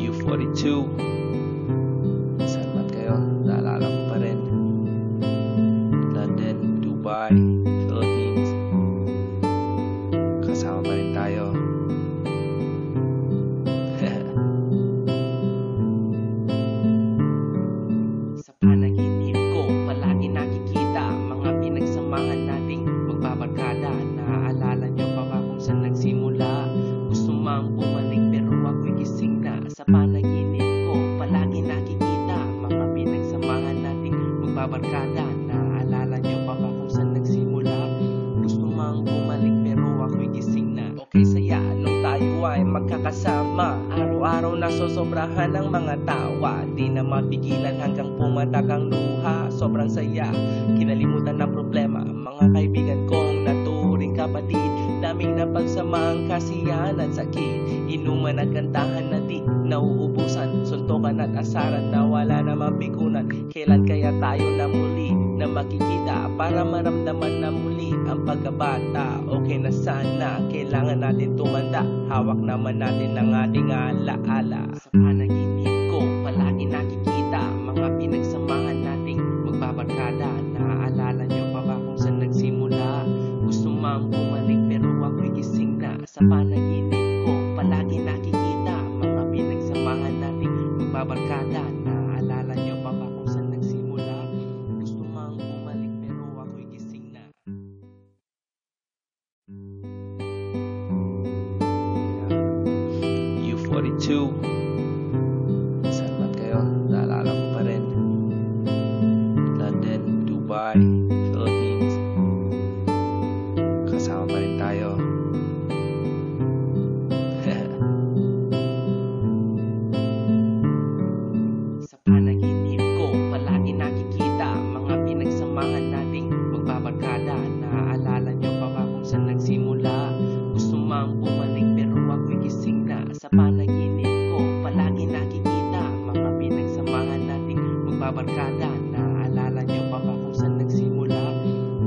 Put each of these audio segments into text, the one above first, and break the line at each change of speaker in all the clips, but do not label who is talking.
U42, saan man kayo, naalala ko pa rin. London, Dubai, Philippines, kasama pa rin tayo.
Sa panaginip ko, palagi nakikita mga pinagsamahan nating magbabarkada. Naaalala nyo pa ba kung saan nagsimula? Gusto mang bumalik pero ako'y gising na. Sa panaginip ko, palagi nakikita mga pinagsamahan nating magbabarkada. Naaalala nyo pa ba kung saan nagsimula? Gusto mang bumalik pero ako'y gising na. Okay, saya nung tayo ay magkakasama. Araw-araw nasosobrahan ng mga tawa. Di na mapigilan hanggang pumatak ang luha. Sobrang saya, kinalimutan ng problema. Mga kaibigan kong naturing kapatid. Daming napagsamaang kasiyahan at sakit. Inuman at kantahan na di nauubusan. Suntukan at asaran na wala na mapikunan. Kailan kaya tayo na muli na makikita para maramdaman na muli ang pagkabata? Okay na sana, kailangan natin tumanda. Hawak naman natin ang ating alaala. Sa panaginip ko, palagi nakikita mga pinagsamahan nating magbabarkada. Naaalala nyo pa ba kung saan nagsimula? Gusto mang bumalik pero ako'y gising na. Sa panaginip ko, palagi nakikita mga pinagsamahan nating magbabarkada. Naaalala nyo pa ba kung saan nagsimula? Gusto mang bumalik pero ako'y gising na.
U42, saan man kayo, naalala ko pa rin. London, Dubai, Philippines, kasama pa rin tayo.
Sa panaginip ko, palagi nakikita mga pinagsamahan nating magbabarkada. Naaalala nyo pa ba kung saan nagsimula? Gusto mang bumalik pero ako'y gising na. Sa panaginip ko, palagi nakikita mga pinagsamahan nating magbabarkada. Naaalala nyo pa ba kung saan nagsimula?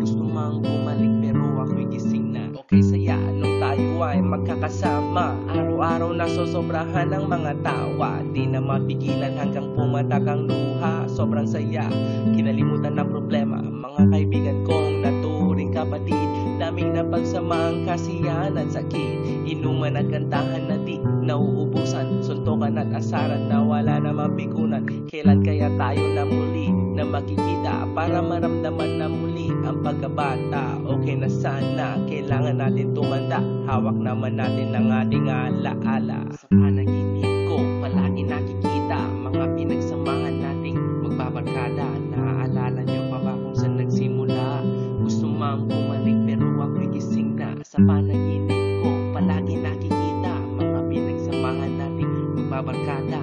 Gusto mang bumalik pero ako'y gising na. Okay, saya nung tayo ay magkakasama. Araw-araw nasosobrahan ng mga tawa. Di na mapigilan hanggang pumatak ang luha. Sobrang saya, kinalimutan ng problema. Mga kaibigan kong naturing kapatid. Daming napagsamaang kasiyahan at sakit. Inuman at kantahan na di nauubusan. Suntukan at asaran na wala na mapikunan. Kailan kaya tayo na muli na makikita para maramdaman na muli ang pagkabata? Okay na sana, kailangan natin tumanda. Hawak naman natin ang ating alaala. Sa panaginip ko, palagi nakikita mga pinagsamahan nating magbabarkada. Naaalala nyo pa ba kung saan nagsimula? Gusto mang bumalik pero ako'y gising na. Sa panaginip ko, palagi nakikita mga pinagsamahan nating magbabarkada.